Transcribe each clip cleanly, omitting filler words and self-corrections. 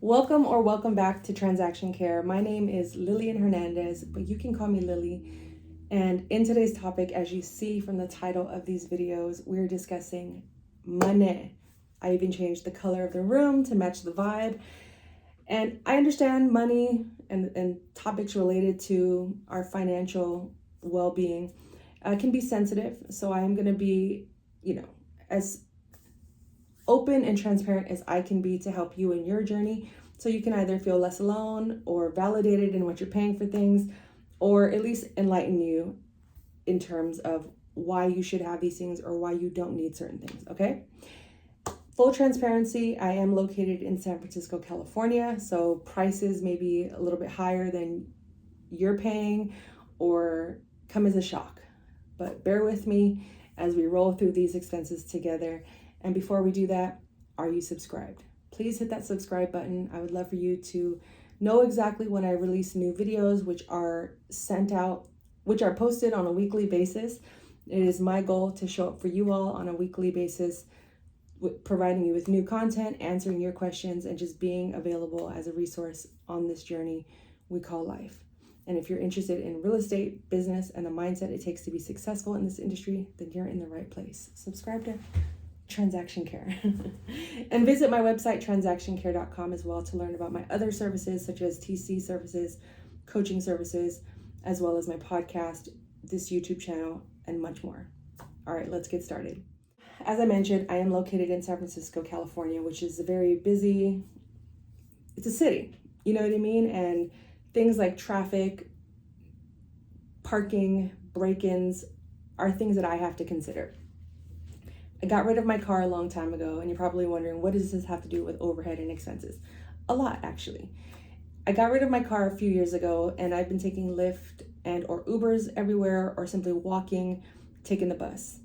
Welcome back to Transaction Care. My name is Lillian Hernandez, but you can call me Lily. And in today's topic, as you see from the title of these videos, we're discussing money. I even changed the color of the room to match the vibe. And I understand money and topics related to our financial well-being can be sensitive. So I'm going to be, as open and transparent as I can be to help you in your journey, so you can either feel less alone or validated in what you're paying for things, or at least enlighten you in terms of why you should have these things or why you don't need certain things, okay? Full transparency, I am located in San Francisco, California, so prices may be a little bit higher than you're paying or come as a shock. But bear with me as we roll through these expenses together. And before we do that, are you subscribed? Please hit that subscribe button. I would love for you to know exactly when I release new videos, which are posted on a weekly basis. It is my goal to show up for you all on a weekly basis, providing you with new content, answering your questions, and just being available as a resource on this journey we call life. And if you're interested in real estate, business, and the mindset it takes to be successful in this industry, then you're in the right place. Subscribe to Transaction Care. And visit my website, transactioncare.com, as well, to learn about my other services such as TC services, coaching services, as well as my podcast, this YouTube channel, and much more. All right, let's get started. As I mentioned, I am located in San Francisco, California, which is a very busy, it's a city, you know what I mean? And things like traffic, parking, break-ins are things that I have to consider. I got rid of my car a long time ago, and you're probably wondering, what does this have to do with overhead and expenses? A lot, actually. I got rid of my car a few years ago, and I've been taking Lyft and or Ubers everywhere, or simply walking, taking the bus,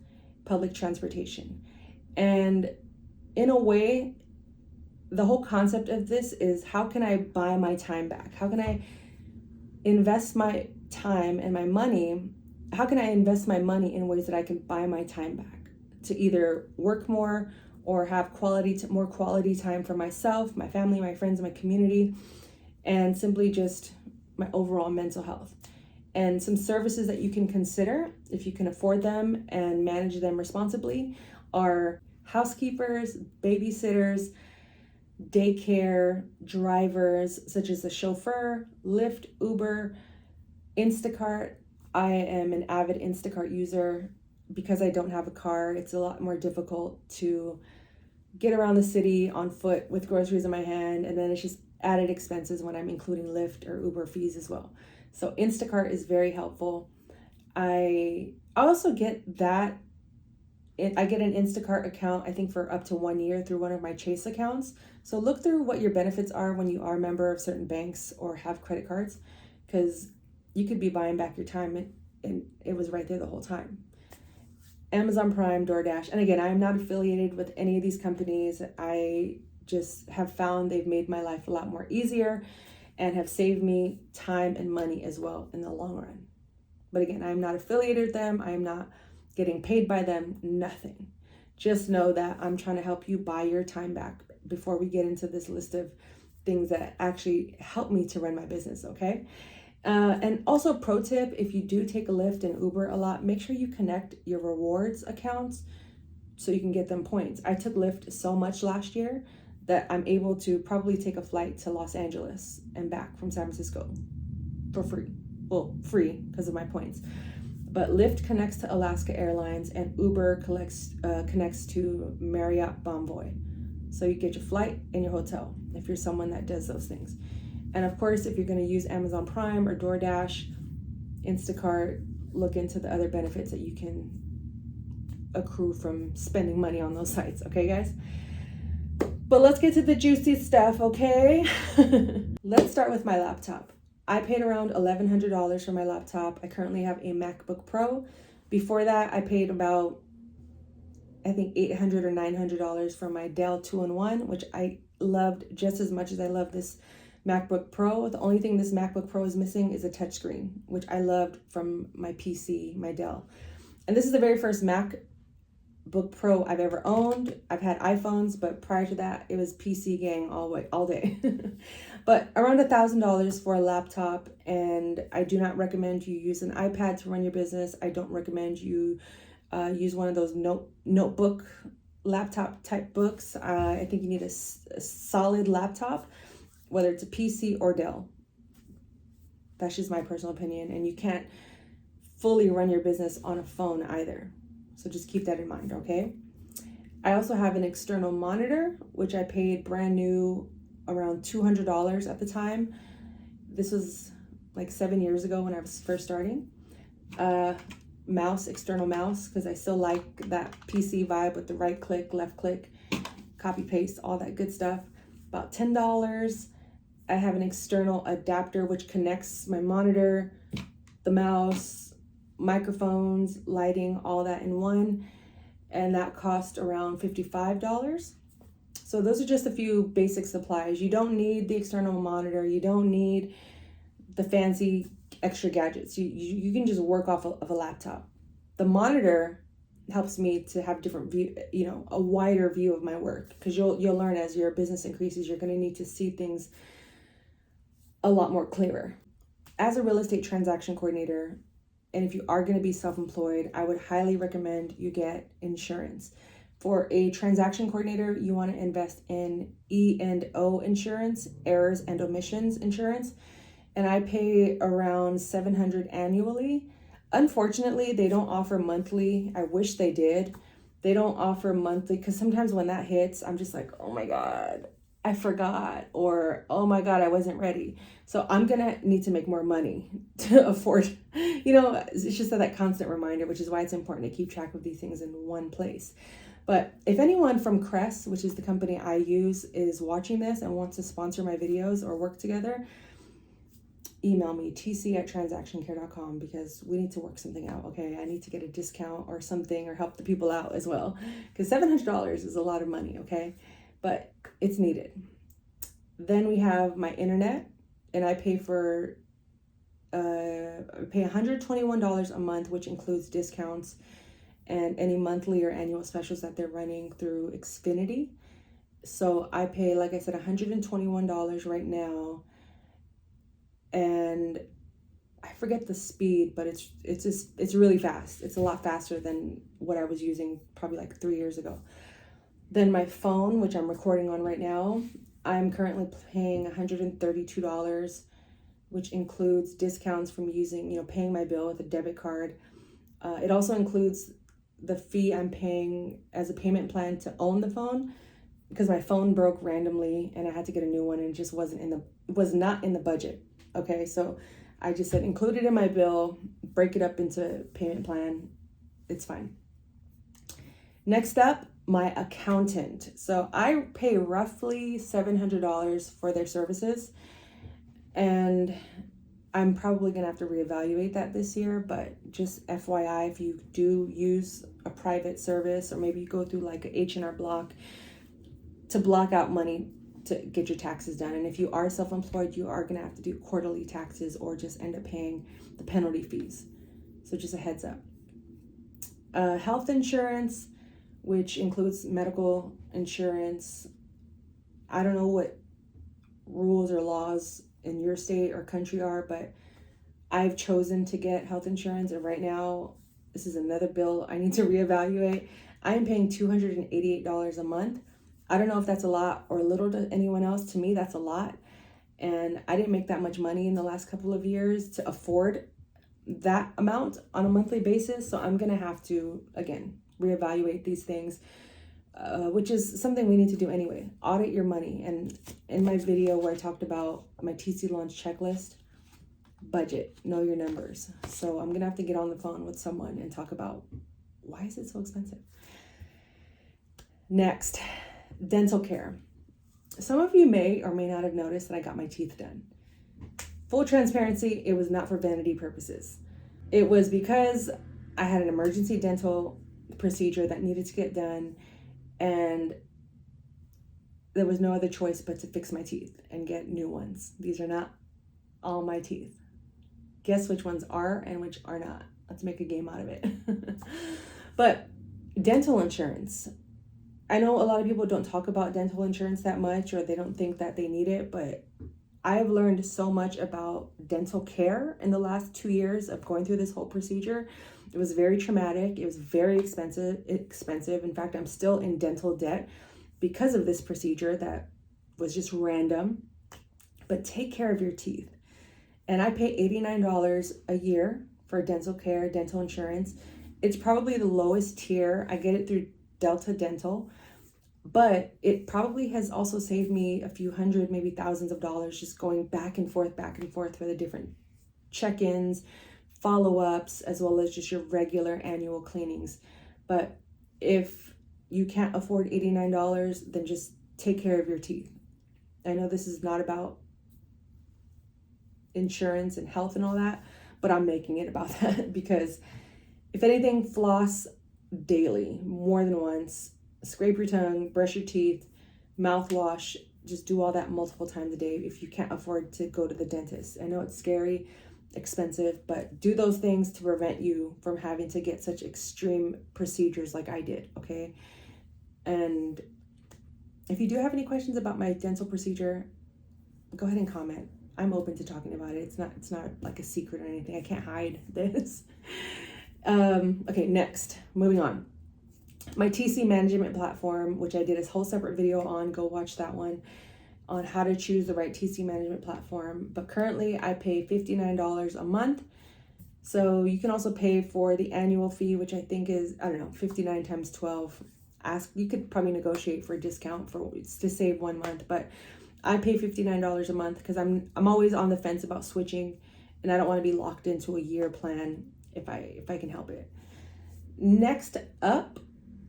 public transportation. And in a way, the whole concept of this is, how can I buy my time back? How can I invest my time and my money? How can I invest my money in ways that I can buy my time back? To either work more or have more quality time for myself, my family, my friends, my community, and simply just my overall mental health. And some services that you can consider, if you can afford them and manage them responsibly, are housekeepers, babysitters, daycare, drivers, such as a chauffeur, Lyft, Uber, Instacart. I am an avid Instacart user. Because I don't have a car, it's a lot more difficult to get around the city on foot with groceries in my hand, and then it's just added expenses when I'm including Lyft or Uber fees as well. So Instacart is very helpful. I also get that. I get an Instacart account, I think, for up to 1 year through one of my Chase accounts. So look through what your benefits are when you are a member of certain banks or have credit cards, because you could be buying back your time and it was right there the whole time. Amazon Prime, DoorDash. And again, I am not affiliated with any of these companies. I just have found they've made my life a lot more easier and have saved me time and money as well in the long run. But again, I'm not affiliated with them. I'm not getting paid by them, nothing. Just know that I'm trying to help you buy your time back before we get into this list of things that actually help me to run my business, okay? And also, pro tip, if you do take a Lyft and Uber a lot, make sure you connect your rewards accounts so you can get them points. I took Lyft so much last year that I'm able to probably take a flight to Los Angeles and back from San Francisco for free. Well, free because of my points. But Lyft connects to Alaska Airlines and Uber connects to Marriott Bonvoy. So you get your flight and your hotel if you're someone that does those things. And of course, if you're going to use Amazon Prime or DoorDash, Instacart, look into the other benefits that you can accrue from spending money on those sites. Okay, guys? But let's get to the juicy stuff, okay? Let's start with my laptop. I paid around $1,100 for my laptop. I currently have a MacBook Pro. Before that, I paid about, I think, $800 or $900 for my Dell 2-in-1, which I loved just as much as I love this MacBook Pro. The only thing this MacBook Pro is missing is a touchscreen, which I loved from my PC, my Dell. And this is the very first Mac MacBook Pro I've ever owned. I've had iPhones, but prior to that, it was PC gang all day. But around $1,000 for a laptop, and I do not recommend you use an iPad to run your business. I don't recommend you use one of those notebook laptop type books. I think you need a solid laptop, whether it's a PC or Dell. That's just my personal opinion, and you can't fully run your business on a phone either. So just keep that in mind, okay? I also have an external monitor, which I paid brand new around $200 at the time. This was like 7 years ago when I was first starting. External mouse, because I still like that PC vibe with the right click, left click, copy paste, all that good stuff. About $10. I have an external adapter which connects my monitor, the mouse, microphones, lighting, all that in one, and that cost around $55. So those are just a few basic supplies. You don't need the external monitor. You don't need the fancy extra gadgets. You can just work off of a laptop. The monitor helps me to have different view, a wider view of my work, because you'll learn as your business increases, you're going to need to see things a lot more clearer. As a real estate transaction coordinator, and if you are going to be self-employed, I would highly recommend you get insurance. For a transaction coordinator, you want to invest in E&O insurance, errors and omissions insurance, and I pay around $700 annually. Unfortunately, they don't offer monthly. I wish they did. They don't offer monthly, because sometimes when that hits, I'm just like, oh my God, I forgot, or oh my God, I wasn't ready. So I'm gonna need to make more money to afford, it's just that constant reminder, which is why it's important to keep track of these things in one place. But if anyone from Crest, which is the company I use, is watching this and wants to sponsor my videos or work together, email me, tc@transactioncare.com, because we need to work something out, okay? I need to get a discount or something, or help the people out as well, because $700 is a lot of money, okay? But it's needed. Then we have my internet, and I pay $121 a month, which includes discounts and any monthly or annual specials that they're running through Xfinity. So I pay, like I said, $121 right now, and I forget the speed, but it's really fast. It's a lot faster than what I was using probably like 3 years ago. Then my phone, which I'm recording on right now, I'm currently paying $132, which includes discounts from paying my bill with a debit card. It also includes the fee I'm paying as a payment plan to own the phone, because my phone broke randomly and I had to get a new one, and it just was not in the budget. Okay, so I just said include it in my bill, break it up into payment plan. It's fine. Next up, my accountant. So I pay roughly $700 for their services, and I'm probably gonna have to reevaluate that this year, but just FYI, if you do use a private service, or maybe you go through like a H&R Block, to block out money to get your taxes done. And if you are self-employed, you are gonna have to do quarterly taxes, or just end up paying the penalty fees. So just a heads up. Health insurance, which includes medical insurance. I don't know what rules or laws in your state or country are, but I've chosen to get health insurance, and right now this is another bill I need to reevaluate. I am paying $288 a month. I don't know if that's a lot or little to anyone else. To me, that's a lot, and I didn't make that much money in the last couple of years to afford that amount on a monthly basis. So I'm gonna have to, again, reevaluate these things, which is something we need to do anyway. Audit your money. And in my video where I talked about my TC launch checklist, budget, know your numbers. So I'm gonna have to get on the phone with someone and talk about, why is it so expensive? Next, dental care. Some of you may or may not have noticed that I got my teeth done. Full transparency, it was not for vanity purposes. It was because I had an emergency dental procedure that needed to get done, and there was no other choice but to fix my teeth and get new ones. These are not all my teeth. Guess which ones are and which are not. Let's make a game out of it. But Dental insurance. I know a lot of people don't talk about dental insurance that much, or they don't think that they need it, but I've learned so much about dental care in the last 2 years of going through this whole procedure. It was very traumatic. It was very expensive. In fact, I'm still in dental debt because of this procedure that was just random. But take care of your teeth. And I pay $89 a year for dental care, dental insurance. It's probably the lowest tier. I get it through Delta Dental, but it probably has also saved me a few hundred, maybe thousands of dollars just going back and forth for the different check-ins, follow-ups, as well as just your regular annual cleanings. But if you can't afford $89, then just take care of your teeth. I know this is not about insurance and health and all that, but I'm making it about that because if anything, floss daily, more than once, scrape your tongue, brush your teeth, mouthwash, just do all that multiple times a day if you can't afford to go to the dentist. I know it's scary, expensive, but do those things to prevent you from having to get such extreme procedures like I did, okay? And if you do have any questions about my dental procedure, go ahead and comment. I'm open to talking about it. It's not like a secret or anything. I can't hide this. Okay, next, moving on. My TC management platform, which I did a whole separate video on, go watch that one, on how to choose the right TC management platform. But currently I pay $59 a month. So you can also pay for the annual fee, which I think is, I don't know, 59 times 12. You could probably negotiate for a discount to save 1 month, but I pay $59 a month because I'm always on the fence about switching, and I don't want to be locked into a year plan if I can help it. Next up,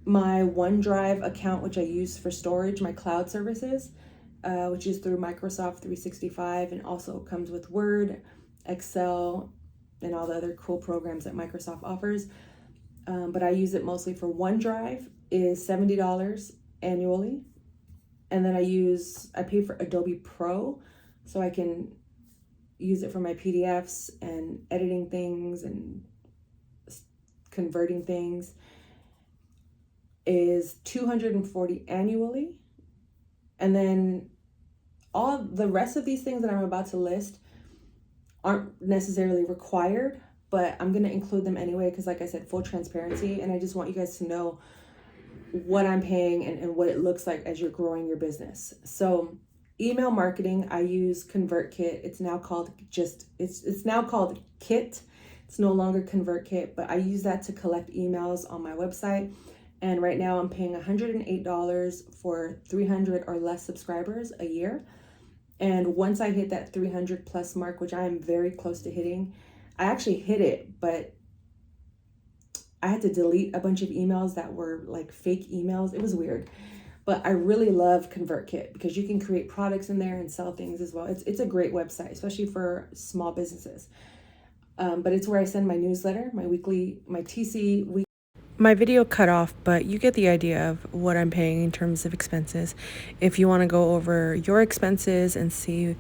my OneDrive account, which I use for storage, my cloud services, which is through Microsoft 365 and also comes with Word, Excel, and all the other cool programs that Microsoft offers. But I use it mostly for OneDrive, is $70 annually. And then I pay for Adobe Pro, so I can use it for my PDFs and editing things and converting things, is $240 annually. And then all the rest of these things that I'm about to list aren't necessarily required, but I'm going to include them anyway because, like I said, full transparency, and I just want you guys to know what I'm paying and what it looks like as you're growing your business. So email marketing, I use ConvertKit. It's now called it's now called Kit. It's no longer ConvertKit, but I use that to collect emails on my website. And right now I'm paying $108 for 300 or less subscribers a year. And once I hit that 300 plus mark, which I am very close to hitting, I actually hit it, but I had to delete a bunch of emails that were like fake emails. It was weird, but I really love ConvertKit because you can create products in there and sell things as well. It's a great website, especially for small businesses. But it's where I send my newsletter, my TC week. My video cut off, but you get the idea of what I'm paying in terms of expenses. If you want to go over your expenses and see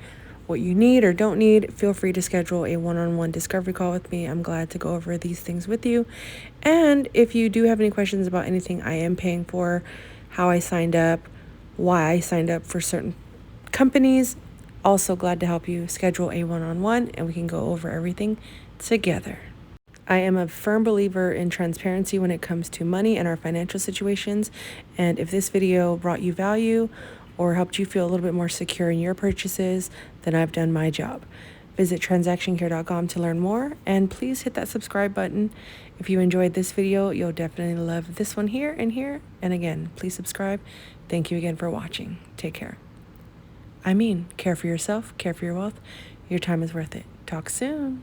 what you need or don't need, feel free to schedule a one-on-one discovery call with me. I'm glad to go over these things with you. And if you do have any questions about anything I am paying for, how I signed up, why I signed up for certain companies, also glad to help you schedule a one-on-one and we can go over everything together. I am a firm believer in transparency when it comes to money and our financial situations. And if this video brought you value or helped you feel a little bit more secure in your purchases, then I've done my job. Visit transactioncare.com to learn more, and please hit that subscribe button. If you enjoyed this video, you'll definitely love this one here and here. And again, please subscribe. Thank you again for watching. Take care. Care for yourself, care for your wealth. Your time is worth it. Talk soon.